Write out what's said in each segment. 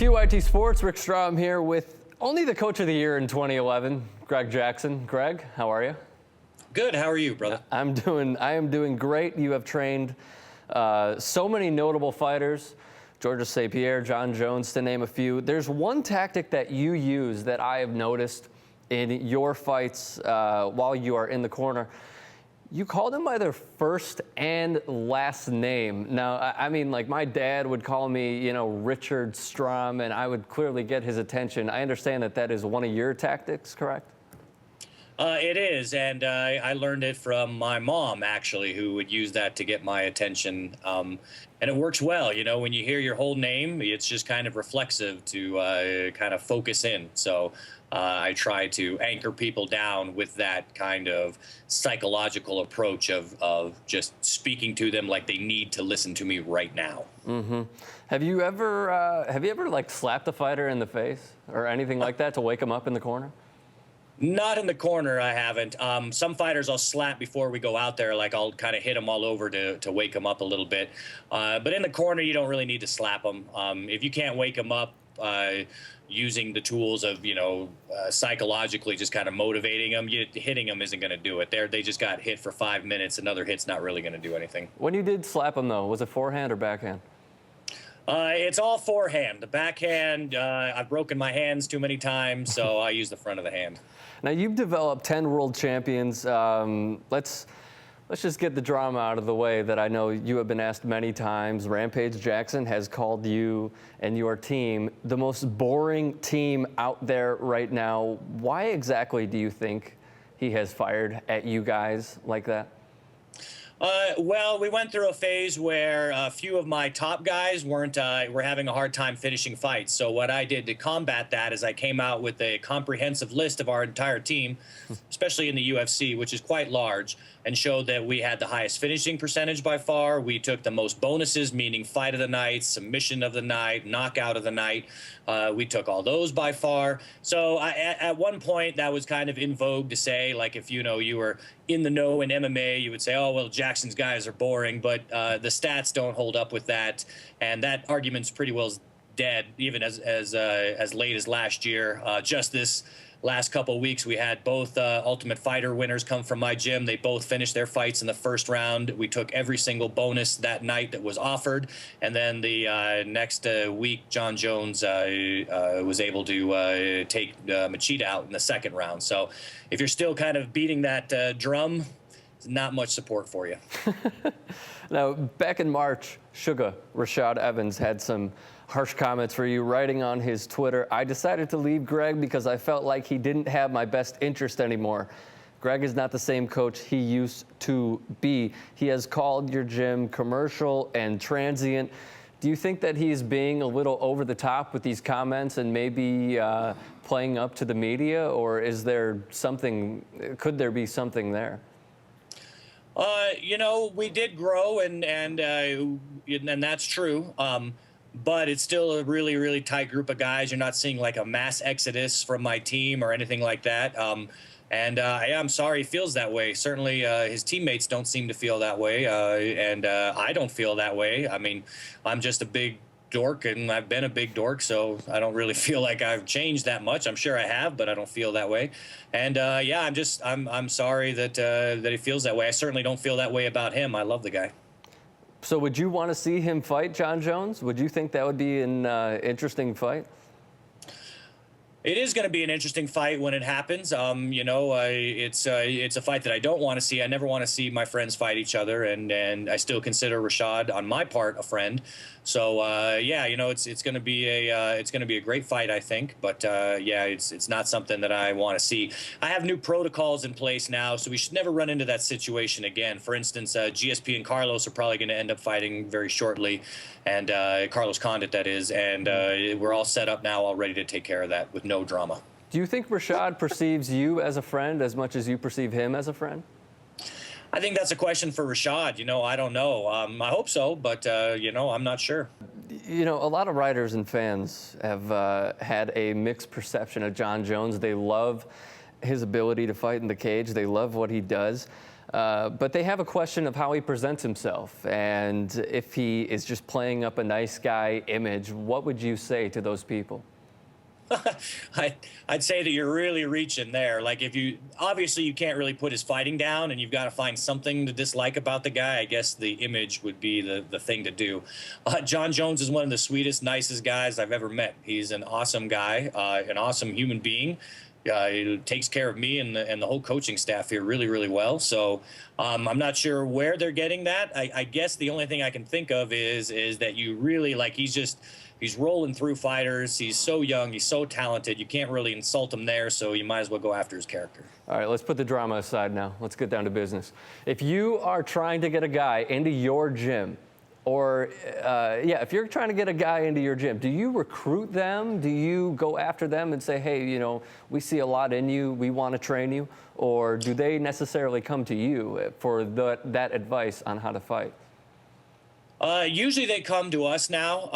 TYT Sports Rick Strom here with only the Coach of the Year in 2011, Greg Jackson. Greg, how are you? Good. How are you, brother? I am doing great. You have trained so many notable fighters, Georges St-Pierre, Jon Jones, to name a few. There's one tactic that you use that I have noticed in your fights while you are in the corner. You call them by their first and last name. Now, I mean, like my dad would call me, Richard Strom, and I would clearly get his attention. I understand that that is one of your tactics, correct? It is, and I learned it from my mom, actually, who would use that to get my attention. And it works well. When you hear your whole name, it's just kind of reflexive to kind of focus in. So I try to anchor people down with that kind of psychological approach of just speaking to them like they need to listen to me right now. Mm-hmm. Have you ever like slapped a fighter in the face or anything like that to wake them up in the corner? Not in the corner, I haven't. Some fighters I'll slap before we go out there, like I'll kind of hit them all over to wake them up a little bit. But in the corner, you don't really need to slap them. If you can't wake them up using the tools of, psychologically just kind of motivating them, hitting them isn't going to do it. They just got hit for 5 minutes. Another hit's not really going to do anything. When you did slap them, though, was it forehand or backhand? It's all forehand. The backhand, I've broken my hands too many times, so I use the front of the hand. Now, you've developed 10 world champions. Let's just get the drama out of the way that I know you have been asked many times. Rampage Jackson has called you and your team the most boring team out there right now. Why exactly do you think he has fired at you guys like that? Well, we went through a phase where a few of my top guys were having a hard time finishing fights. So what I did to combat that is I came out with a comprehensive list of our entire team, especially in the UFC, which is quite large, and showed that we had the highest finishing percentage by far. We took the most bonuses, meaning fight of the night, submission of the night, knockout of the night. We took all those by far. So at one point, that was kind of in vogue to say, like, if you were in the know in MMA, you would say, oh, well, Jackson's guys are boring, but the stats don't hold up with that. And that argument's pretty well dead, even as late as last year. Just this last couple of weeks, we had both Ultimate Fighter winners come from my gym. They both finished their fights in the first round. We took every single bonus that night that was offered. And then the next week, Jon Jones was able to take Machida out in the second round. So if you're still kind of beating that drum, there's not much support for you. Now, back in March, Sugar Rashad Evans had some harsh comments for you, writing on his Twitter, "I decided to leave Greg because I felt like he didn't have my best interest anymore. Greg is not the same coach he used to be. He has called your gym commercial and transient." Do you think that he's being a little over the top with these comments and maybe playing up to the media, or is there something, could there be something there? We did grow, and that's true. But it's still a really, really tight group of guys. You're not seeing like a mass exodus from my team or anything like that. I'm sorry he feels that way. Certainly his teammates don't seem to feel that way. And I don't feel that way. I mean, I'm just a big dork, and I've been a big dork, so I don't really feel like I've changed that much. I'm sure I have, but I don't feel that way. And I'm sorry that he feels that way. I certainly don't feel that way about him. I love the guy. So would you want to see him fight Jon Jones? Would you think that would be an interesting fight? It is going to be an interesting fight when it happens. It's a fight that I don't want to see. I never want to see my friends fight each other, and I still consider Rashad, on my part, a friend. So it's going to be a great fight, I think. But it's not something that I want to see. I have new protocols in place now, so we should never run into that situation again. For instance, GSP and Carlos are probably going to end up fighting very shortly, and Carlos Condit, that is, and we're all set up now, all ready to take care of that with no drama. Do you think Rashad perceives you as a friend as much as you perceive him as a friend? I think that's a question for Rashad. I don't know. I hope so, but, I'm not sure. A lot of writers and fans have had a mixed perception of Jon Jones. They love his ability to fight in the cage. They love what he does. But they have a question of how he presents himself, and if he is just playing up a nice guy image. What would you say to those people? I'd say that you're really reaching there. Like, if you obviously you can't really put his fighting down, and you've got to find something to dislike about the guy. I guess the image would be the thing to do. Jon Jones is one of the sweetest, nicest guys I've ever met. He's an awesome guy, an awesome human being. He takes care of me and the whole coaching staff here really, really well. So I'm not sure where they're getting that. I guess the only thing I can think of is that you really like he's rolling through fighters. He's so young. He's so talented. You can't really insult him there, so you might as well go after his character. All right, let's put the drama aside now. Let's get down to business. If you are trying to get a guy into your gym, or, if you're trying to get a guy into your gym, do you recruit them? Do you go after them and say, hey, we see a lot in you, we want to train you? Or do they necessarily come to you for that advice on how to fight? Usually they come to us now.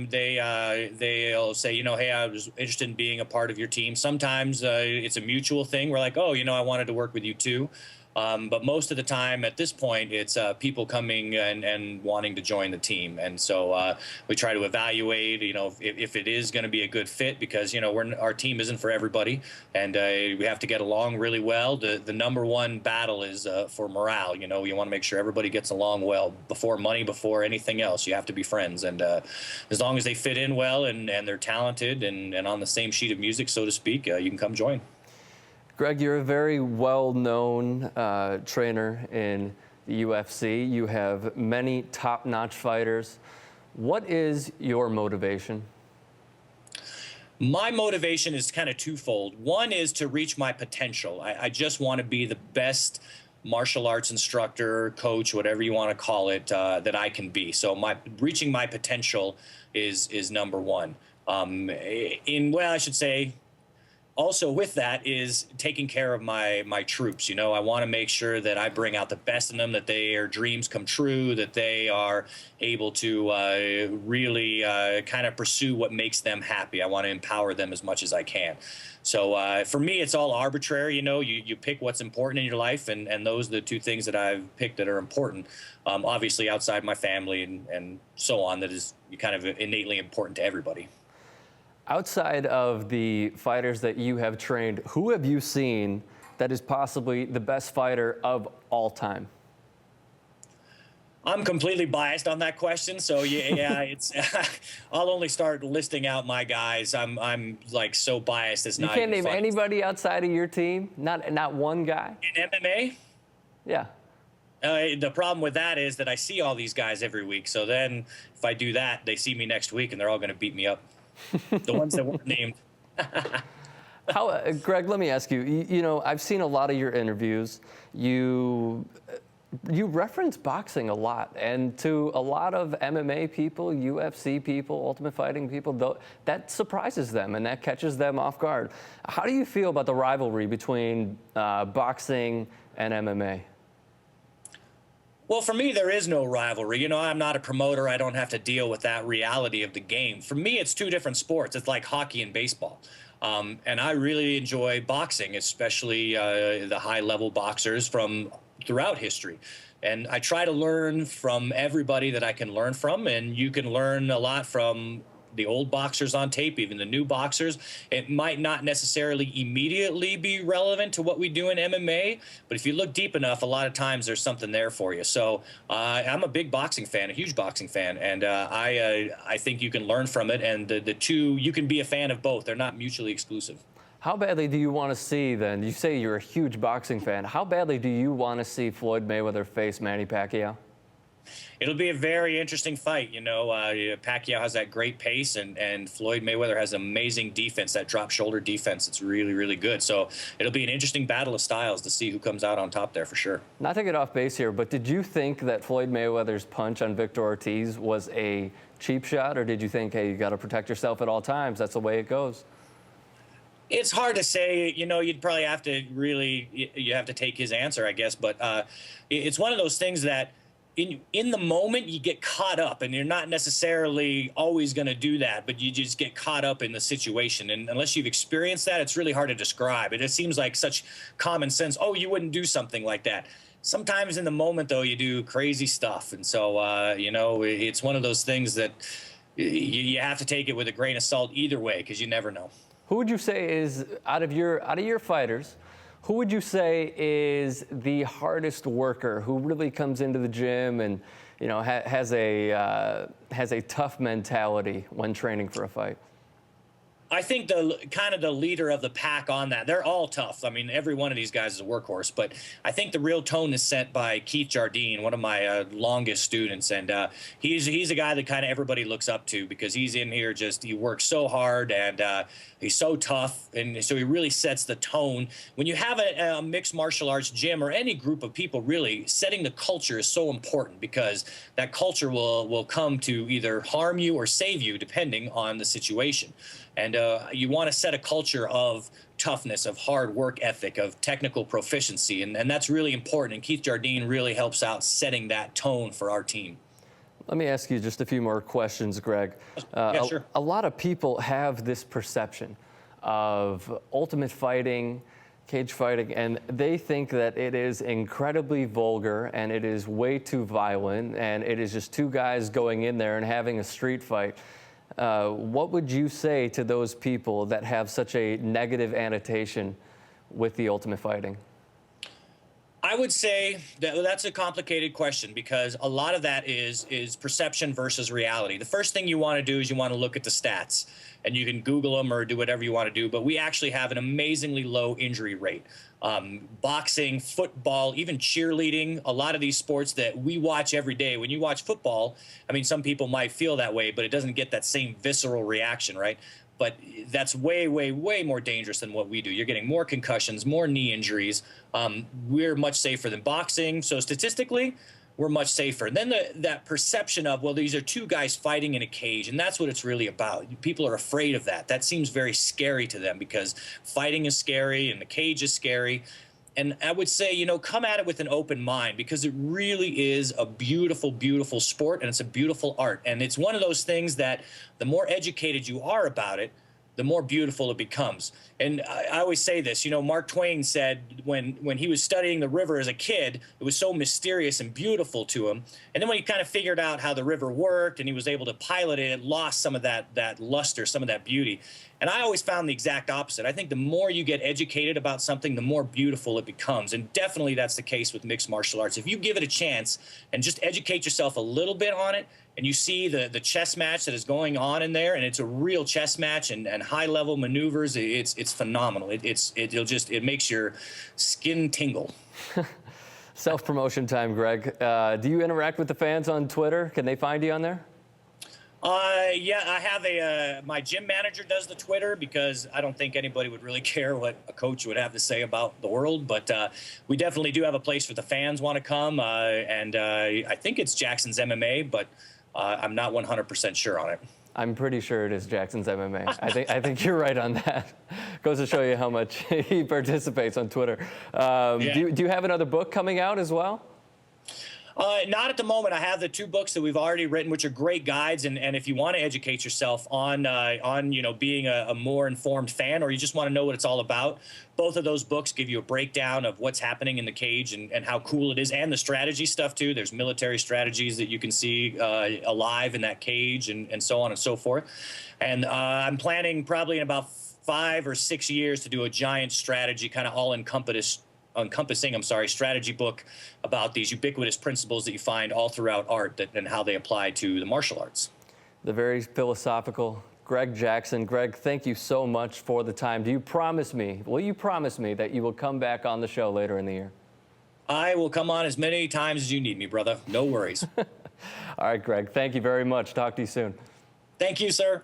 They'll say, hey, I was interested in being a part of your team. Sometimes it's a mutual thing. We're like, oh, I wanted to work with you too. But most of the time at this point, it's people coming and wanting to join the team. And so we try to evaluate, if it is going to be a good fit, because, our team isn't for everybody. And we have to get along really well. The number one battle is for morale. You want to make sure everybody gets along well before money, before anything else. You have to be friends. And as long as they fit in well and they're talented and on the same sheet of music, so to speak, you can come join. Greg, you're a very well-known trainer in the UFC. You have many top-notch fighters. What is your motivation? My motivation is kind of twofold. One is to reach my potential. I just want to be the best martial arts instructor, coach, whatever you want to call it, that I can be. So reaching my potential is number one. I should say, also with that is taking care of my troops. I want to make sure that I bring out the best in them, that their dreams come true, that they are able to really kind of pursue what makes them happy. I want to empower them as much as I can. So for me, it's all arbitrary. You pick what's important in your life, and those are the two things that I've picked that are important. Obviously, outside my family and so on, that is kind of innately important to everybody. Outside of the fighters that you have trained, who have you seen that is possibly the best fighter of all time? I'm completely biased on that question, so it's. I'll only start listing out my guys. I'm like so biased. It's not. You can't name anybody outside of your team. Not one guy. In MMA? Yeah. The problem with that is that I see all these guys every week. So then, if I do that, they see me next week, and they're all going to beat me up. The ones that weren't named. Greg, let me ask you, I've seen a lot of your interviews. You reference boxing a lot, and to a lot of MMA people, UFC people, Ultimate Fighting people, that surprises them and that catches them off guard. How do you feel about the rivalry between boxing and MMA? Well, for me, there is no rivalry. I'm not a promoter. I don't have to deal with that reality of the game. For me, it's two different sports. It's like hockey and baseball. And I really enjoy boxing, especially the high-level boxers from throughout history. And I try to learn from everybody that I can learn from, and you can learn a lot from the old boxers on tape, even the new boxers. It might not necessarily immediately be relevant to what we do in MMA, but if you look deep enough, a lot of times there's something there for you. So I'm a big boxing fan, a huge boxing fan, and I think you can learn from it, and the two, you can be a fan of both. They're not mutually exclusive. How badly do you want to see, then, you say you're a huge boxing fan, how badly do you want to see Floyd Mayweather face Manny Pacquiao? It'll be a very interesting fight. Pacquiao has that great pace, and Floyd Mayweather has amazing defense, that drop shoulder defense. It's really, really good. So it'll be an interesting battle of styles to see who comes out on top there for sure. Not to get off base here, but did you think that Floyd Mayweather's punch on Victor Ortiz was a cheap shot, or did you think, hey, you got to protect yourself at all times? That's the way it goes. It's hard to say. You'd probably have to you have to take his answer, I guess. But it's one of those things that in the moment you get caught up, and you're not necessarily always going to do that, but you just get caught up in the situation. And unless you've experienced that, it's really hard to describe. It just seems like such common sense. Oh, you wouldn't do something like that. Sometimes in the moment, though, you do crazy stuff. And so, you know, it's one of those things that you have to take it with a grain of salt either way, because you never know. Who would you say is, out of your fighters, who would you say is the hardest worker, who really comes into the gym and, you know, has a tough mentality when training for a fight? I think the kind of the leader of the pack on that, they're all tough. I mean, every one of these guys is a workhorse, but I think the real tone is set by Keith Jardine, one of my longest students. And he's a guy that kind of everybody looks up to, because he's in here he works so hard, and he's so tough. And so he really sets the tone. When you have a mixed martial arts gym, or any group of people, really setting the culture is so important, because that culture will come to either harm you or save you, depending on the situation. And you want to set a culture of toughness, of hard work ethic, of technical proficiency. And that's really important. And Keith Jardine really helps out setting that tone for our team. Let me ask you just a few more questions, Greg. Yeah, sure. A lot of people have this perception of ultimate fighting, cage fighting, and they think that it is incredibly vulgar, and it is way too violent, and it is just two guys going in there and having a street fight. What would you say to those people that have such a negative annotation with the ultimate fighting? I would say that's a complicated question, because a lot of that is perception versus reality. The first thing you want to do is you want to look at the stats, and you can Google them or do whatever you want to do. But we actually have an amazingly low injury rate. Boxing, football, even cheerleading, a lot of these sports that we watch every day. When you watch football, I mean, some people might feel that way, but it doesn't get that same visceral reaction, right? But that's way, way, way more dangerous than what we do. You're getting more concussions, more knee injuries. We're much safer than boxing. So statistically, we're much safer. And then that perception of, well, these are two guys fighting in a cage, and that's what it's really about. People are afraid of that. That seems very scary to them, because fighting is scary and the cage is scary. And I would say, you know, come at it with an open mind, because it really is a beautiful, beautiful sport, and it's a beautiful art. And it's one of those things that the more educated you are about it, the more beautiful it becomes. And I always say this, you know, Mark Twain said when he was studying the river as a kid, it was so mysterious and beautiful to him. And then when he kind of figured out how the river worked and he was able to pilot it, it lost some of that luster, some of that beauty. And I always found the exact opposite. I think the more you get educated about something, the more beautiful it becomes. And definitely that's the case with mixed martial arts. If you give it a chance and just educate yourself a little bit on it, and you see the chess match that is going on in there, and it's a real chess match, and high level maneuvers, it's phenomenal. It makes your skin tingle. Self-promotion time, Greg. Do you interact with the fans on Twitter? Can they find you on there? Yeah, I have my gym manager does the Twitter, because I don't think anybody would really care what a coach would have to say about the world. But we definitely do have a place where the fans want to come. And I think it's Jackson's MMA, but I'm not 100% sure on it. I'm pretty sure it is Jackson's MMA. I think you're right on that. Goes to show you how much he participates on Twitter. Yeah. Do you have another book coming out as well? Not at the moment. I have the two books that we've already written, which are great guides. And if you want to educate yourself on you know, being a more informed fan, or you just want to know what it's all about, both of those books give you a breakdown of what's happening in the cage and how cool it is, and the strategy stuff too. There's military strategies that you can see alive in that cage, and so on and so forth. And I'm planning probably in about 5 or 6 years to do a giant strategy, kind of encompassing strategy book about these ubiquitous principles that you find all throughout art and how they apply to the martial arts. The very philosophical Greg Jackson. Greg, thank you so much for the time. Will you promise me that you will come back on the show later in the year? I will come on as many times as you need me, brother. No worries. All right, Greg, thank you very much. Talk to you soon. Thank you, sir.